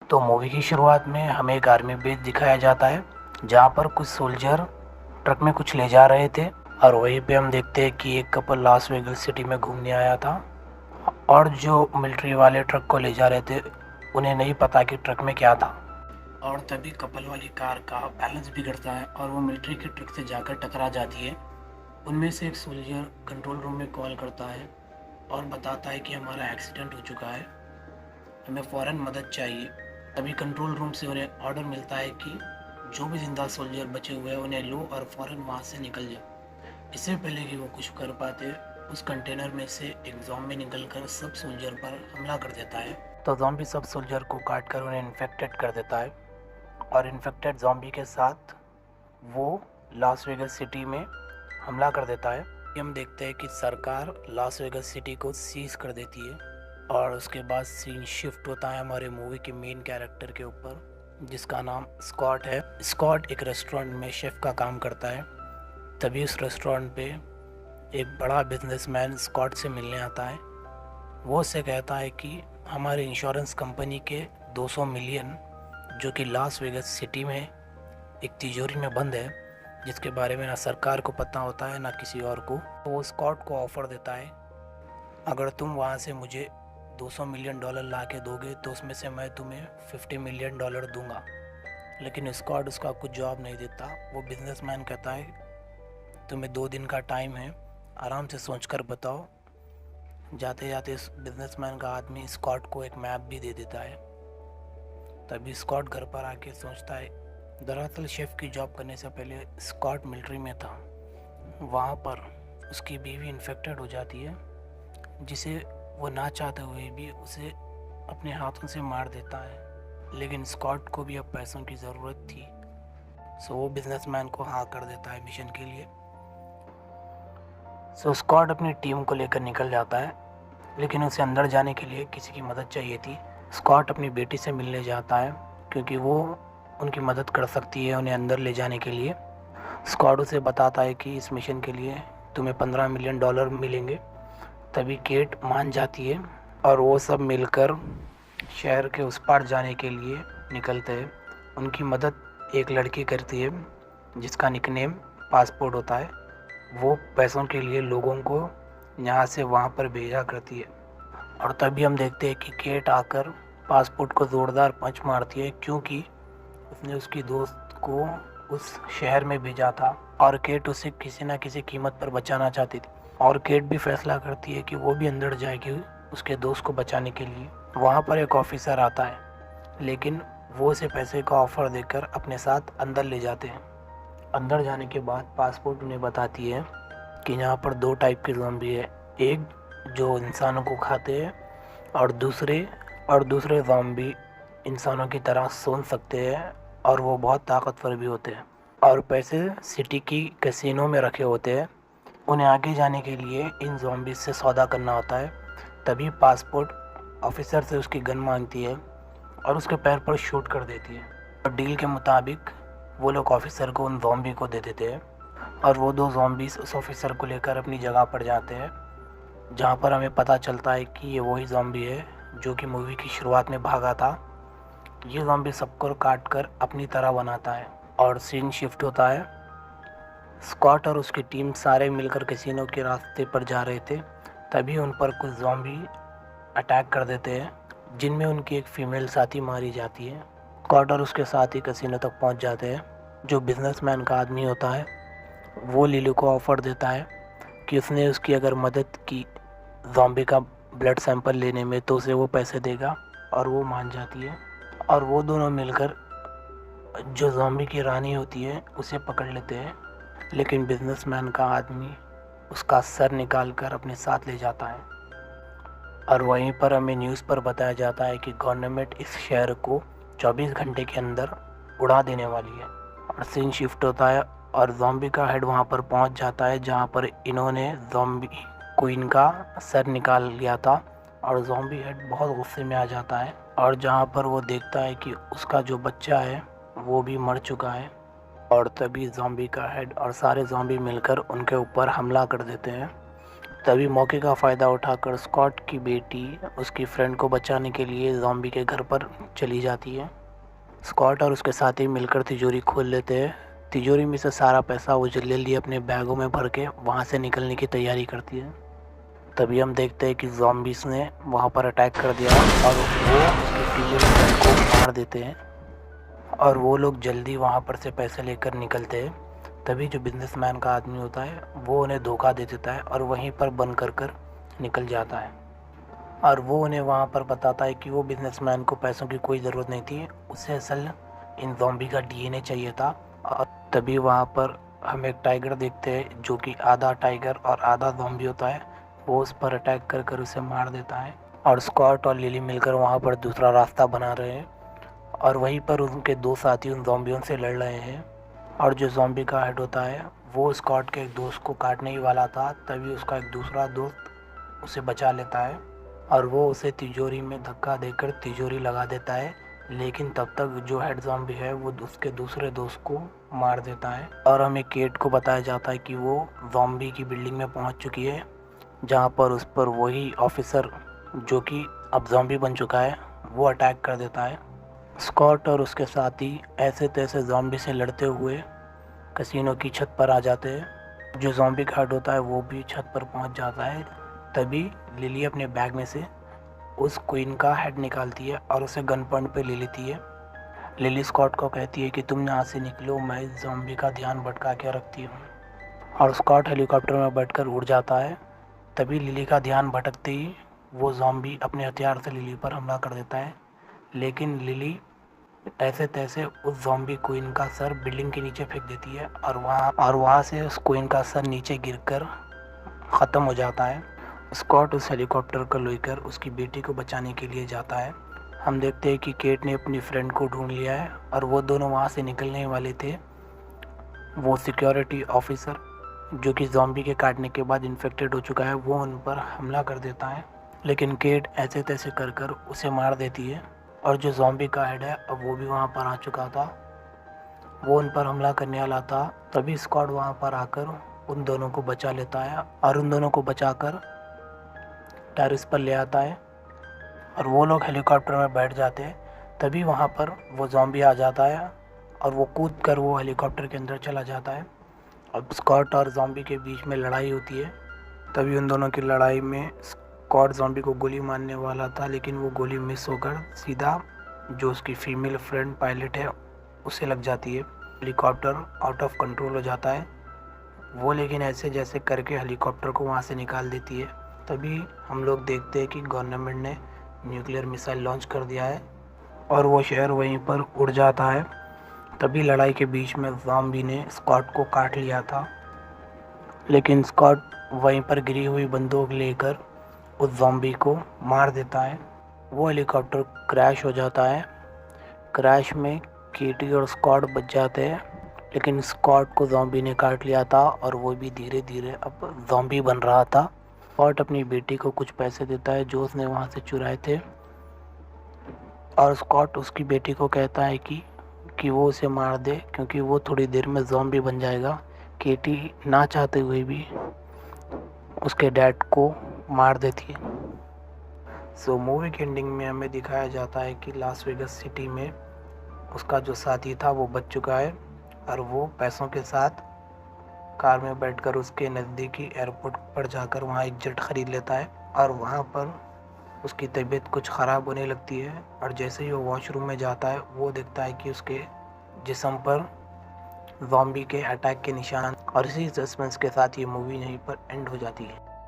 तो मूवी की शुरुआत में हमें एक आर्मी बेस दिखाया जाता है जहाँ पर कुछ सोल्जर ट्रक में कुछ ले जा रहे थे। और वहीं पे हम देखते हैं कि एक कपल लास वेगस सिटी में घूमने आया था और जो मिलिट्री वाले ट्रक को ले जा रहे थे उन्हें नहीं पता कि ट्रक में क्या था। और तभी कपल वाली कार का बैलेंस बिगड़ता है और वो मिलिट्री के ट्रक से जाकर टकरा जाती है। उनमें से एक सोल्जर कंट्रोल रूम में कॉल करता है और बताता है कि हमारा एक्सीडेंट हो चुका है, हमें फ़ौरन मदद चाहिए। तभी कंट्रोल रूम से उन्हें ऑर्डर मिलता है कि जो भी जिंदा सोल्जर बचे हुए हैं उन्हें लो और फ़ौरन वहाँ से निकल जाओ। इससे पहले कि वो कुछ कर पाते, उस कंटेनर में से एक ज़ॉम्बी निकलकर सब सोल्जर पर हमला कर देता है। तो ज़ॉम्बी सब सोल्जर को काट कर उन्हें इन्फेक्टेड कर देता है और इन्फेक्टेड ज़ॉम्बी के साथ वो लास वेगस सिटी में हमला कर देता है। हम देखते हैं कि सरकार लास वेगस सिटी को सीज कर देती है और उसके बाद सीन शिफ्ट होता है हमारे मूवी के मेन कैरेक्टर के ऊपर जिसका नाम स्कॉट है। स्कॉट एक रेस्टोरेंट में शेफ़ का काम करता है। तभी उस रेस्टोरेंट पे एक बड़ा बिजनेसमैन स्कॉट से मिलने आता है। वो उससे कहता है कि हमारे इंश्योरेंस कंपनी के 200 मिलियन जो कि लास वेगस सिटी में एक तिजोरी में बंद है, जिसके बारे में ना सरकार को पता होता है ना किसी और को। तो वो स्कॉट को ऑफ़र देता है, अगर तुम वहाँ से मुझे 200 मिलियन डॉलर ला के दोगे तो उसमें से मैं तुम्हें 50 मिलियन डॉलर दूंगा। लेकिन स्कॉट उसका कुछ जवाब नहीं देता। वो बिजनेसमैन कहता है तुम्हें 2 दिन का टाइम है, आराम से सोच कर बताओ। जाते जाते इस बिजनेसमैन का आदमी स्कॉट को एक मैप भी दे देता है। तभी स्कॉट घर पर आके सोचता है, दरअसल शेफ़ की जॉब करने से पहले स्कॉट मिलिट्री में था। वहाँ पर उसकी बीवी इन्फेक्टेड हो जाती है जिसे वो ना चाहते हुए भी उसे अपने हाथों से मार देता है। लेकिन स्कॉट को भी अब पैसों की ज़रूरत थी, सो वो बिजनेसमैन को हाँ कर देता है मिशन के लिए। सो स्कॉट अपनी टीम को लेकर निकल जाता है, लेकिन उसे अंदर जाने के लिए किसी की मदद चाहिए थी। स्कॉट अपनी बेटी से मिलने जाता है क्योंकि वो उनकी मदद कर सकती है उन्हें अंदर ले जाने के लिए। स्कॉट उसे बताता है कि इस मिशन के लिए तुम्हें 15 मिलियन डॉलर मिलेंगे। तभी केट मान जाती है और वो सब मिलकर शहर के उस पार जाने के लिए निकलते हैं। उनकी मदद एक लड़की करती है जिसका निकनेम पासपोर्ट होता है। वो पैसों के लिए लोगों को यहाँ से वहाँ पर भेजा करती है। और तभी हम देखते हैं कि केट आकर पासपोर्ट को ज़ोरदार पंच मारती है क्योंकि उसने उसकी दोस्त को उस शहर में भेजा था और केट उसे किसी न किसी कीमत पर बचाना चाहती थी। और केट भी फैसला करती है कि वो भी अंदर जाएगी उसके दोस्त को बचाने के लिए। वहाँ पर एक ऑफिसर आता है, लेकिन वो उसे पैसे का ऑफ़र देकर अपने साथ अंदर ले जाते हैं। अंदर जाने के बाद पासपोर्ट उन्हें बताती है कि यहाँ पर 2 टाइप के ज़ॉम्बी है, एक जो इंसानों को खाते हैं और दूसरे ज़ॉम्बी इंसानों की तरह सूंघ सकते हैं और वो बहुत ताकतवर भी होते हैं और पैसे सिटी की कैसीनो में रखे होते हैं। उन्हें आगे जाने के लिए इन ज़ॉम्बीज़ से सौदा करना होता है। तभी पासपोर्ट ऑफिसर से उसकी गन मांगती है और उसके पैर पर शूट कर देती है। और डील के मुताबिक वो लोग ऑफिसर को उन ज़ॉम्बी को दे देते हैं और वो 2 ज़ॉम्बीज़ उस ऑफिसर को लेकर अपनी जगह पर जाते हैं, जहाँ पर हमें पता चलता है कि ये वही ज़ॉम्बी है जो कि मूवी की शुरुआत में भागा था। ये ज़ॉम्बी सबको काट कर अपनी तरह बनाता है और सीन शिफ्ट होता है। स्कॉट और उसकी टीम सारे मिलकर कैसीनो के रास्ते पर जा रहे थे। तभी उन पर कुछ ज़ॉम्बी अटैक कर देते हैं जिनमें उनकी एक फ़ीमेल साथी मारी जाती है। स्कॉट और उसके साथी कैसीनो तक पहुंच जाते हैं। जो बिजनेसमैन का आदमी होता है वो लिली को ऑफ़र देता है कि उसने उसकी अगर मदद की ज़ॉम्बी का ब्लड सैंपल लेने में तो उसे वो पैसे देगा और वो मान जाती है। और वो दोनों मिलकर जो ज़ॉम्बी की रानी होती है उसे पकड़ लेते हैं, लेकिन बिजनेसमैन का आदमी उसका सर निकाल कर अपने साथ ले जाता है। और वहीं पर हमें न्यूज़ पर बताया जाता है कि गवर्नमेंट इस शहर को 24 घंटे के अंदर उड़ा देने वाली है। और सीन शिफ्ट होता है और ज़ॉम्बी का हेड वहाँ पर पहुँच जाता है जहाँ पर इन्होंने ज़ॉम्बी क्वीन का सर निकाल लिया था। और ज़ॉम्बी हेड बहुत गुस्से में आ जाता है और जहाँ पर वो देखता है कि उसका जो बच्चा है वो भी मर चुका है। और तभी ज़ॉम्बी का हेड और सारे ज़ॉम्बी मिलकर उनके ऊपर हमला कर देते हैं। तभी मौके का फ़ायदा उठाकर स्कॉट की बेटी उसकी फ्रेंड को बचाने के लिए ज़ॉम्बी के घर पर चली जाती है। स्कॉट और उसके साथी मिलकर तिजोरी खोल लेते हैं। तिजोरी में से सारा पैसा वो जल्दी अपने बैगों में भर के वहाँ से निकलने की तैयारी करती है। तभी हम देखते हैं कि ज़ॉम्बीज़ ने वहाँ पर अटैक कर दिया और वो उसकी तिजोरी फ्रेंड को मार देते हैं और वो लोग जल्दी वहाँ पर से पैसे लेकर निकलते हैं। तभी जो बिजनेसमैन का आदमी होता है वो उन्हें धोखा दे देता है और वहीं पर बंद कर निकल जाता है और वो उन्हें वहाँ पर बताता है कि वो बिजनेसमैन को पैसों की कोई ज़रूरत नहीं थी, उसे असल इन ज़ॉम्बी का डीएनए चाहिए था। और तभी वहाँ पर हम एक टाइगर देखते हैं जो कि आधा टाइगर और आधा ज़ॉम्बी होता है। वो उस पर अटैक कर उसे मार देता है और स्कॉट और लिली मिलकर वहाँ पर दूसरा रास्ता बना रहे हैं और वहीं पर उनके दो साथी उन ज़ॉम्बियों से लड़ रहे हैं। और जो ज़ॉम्बी का हेड होता है वो स्कॉट के एक दोस्त को काटने ही वाला था, तभी उसका एक दूसरा दोस्त उसे बचा लेता है और वो उसे तिजोरी में धक्का देकर तिजोरी लगा देता है। लेकिन तब तक जो हेड ज़ॉम्बी है वो उसके दूसरे दोस्त को मार देता है और हमें केट को बताया जाता है कि वो ज़ॉम्बी की बिल्डिंग में पहुंच चुकी है, जहां पर उस पर वही ऑफिसर जो कि अब ज़ॉम्बी बन चुका है वो अटैक कर देता है। स्कॉट और उसके साथी ऐसे तैसे ज़ॉम्बी से लड़ते हुए कसिनो की छत पर आ जाते हैं। जो ज़ॉम्बी का हेड होता है वो भी छत पर पहुंच जाता है। तभी लिली अपने बैग में से उस क्वीन का हेड निकालती है और उसे गन पॉइंट पे ले लेती है। लिली स्कॉट को कहती है कि तुम यहाँ से निकलो, मैं इस ज़ॉम्बी का ध्यान भटका के रखती हूँ। और स्कॉट हेलीकॉप्टर में बैठकर उड़ जाता है। तभी लिली का ध्यान भटकते ही वो ज़ॉम्बी अपने हथियार से लिली पर हमला कर देता है, लेकिन लिली ऐसे तैसे उस ज़ॉम्बी क्वीन का सर बिल्डिंग के नीचे फेंक देती है और वहाँ से उस क्वीन का सर नीचे गिरकर ख़त्म हो जाता है। स्कॉट उस हेलीकॉप्टर को लेकर उसकी बेटी को बचाने के लिए जाता है। हम देखते हैं कि केट ने अपनी फ्रेंड को ढूंढ लिया है और वो दोनों वहाँ से निकलने वाले थे। वो सिक्योरिटी ऑफिसर जो कि ज़ॉम्बी के काटने के बाद इन्फेक्टेड हो चुका है वो उन पर हमला कर देता है, लेकिन केट ऐसे तैसे कर उसे मार देती है। और जो ज़ॉम्बी का हेड है अब वो भी वहाँ पर आ चुका था, वो उन पर हमला करने वाला था। तभी स्कॉट वहाँ पर आकर उन दोनों को बचा लेता है और उन दोनों को बचाकर टेरेस पर ले आता है और वो लोग हेलीकॉप्टर में बैठ जाते हैं। तभी वहाँ पर वो ज़ॉम्बी आ जाता है और वो कूद कर वो हेलीकॉप्टर के अंदर चला जाता है। अब स्कॉट और ज़ॉम्बी के बीच में लड़ाई होती है। तभी उन दोनों की लड़ाई में स्कॉट ज़ॉम्बी को गोली मारने वाला था, लेकिन वो गोली मिस होकर सीधा जो उसकी फीमेल फ्रेंड पायलट है उसे लग जाती है। हेलीकॉप्टर आउट ऑफ कंट्रोल हो जाता है वो, लेकिन ऐसे जैसे करके हेलीकॉप्टर को वहाँ से निकाल देती है। तभी हम लोग देखते हैं कि गवर्नमेंट ने न्यूक्लियर मिसाइल लॉन्च कर दिया है और वो शहर वहीं पर उड़ जाता है। तभी लड़ाई के बीच में ज़ॉम्बी ने स्कॉट को काट लिया था, लेकिन स्कॉट वहीं पर गिरी हुई बंदूक लेकर उस ज़ॉम्बी को मार देता है। वो हेलीकॉप्टर क्रैश हो जाता है। क्रैश में केटी और स्कॉट बच जाते हैं, लेकिन स्कॉट को ज़ॉम्बी ने काट लिया था और वो भी धीरे धीरे अब ज़ॉम्बी बन रहा था। स्कॉट अपनी बेटी को कुछ पैसे देता है जो उसने वहाँ से चुराए थे और स्कॉट उसकी बेटी को कहता है कि वो उसे मार दे क्योंकि वो थोड़ी देर में ज़ॉम्बी बन जाएगा। केटी ना चाहते हुए भी उसके डैड को मार देती है। सो मूवी की एंडिंग में हमें दिखाया जाता है कि लास वेगस सिटी में उसका जो साथी था वो बच चुका है और वो पैसों के साथ कार में बैठकर उसके नज़दीकी एयरपोर्ट पर जाकर वहाँ एक जेट ख़रीद लेता है और वहाँ पर उसकी तबीयत कुछ ख़राब होने लगती है और जैसे ही वो वॉशरूम में जाता है वो देखता है कि उसके जिस्म पर ज़ॉम्बी के अटैक के निशान। और इसी सस्पेंस के साथ ये मूवी यहीं पर एंड हो जाती है।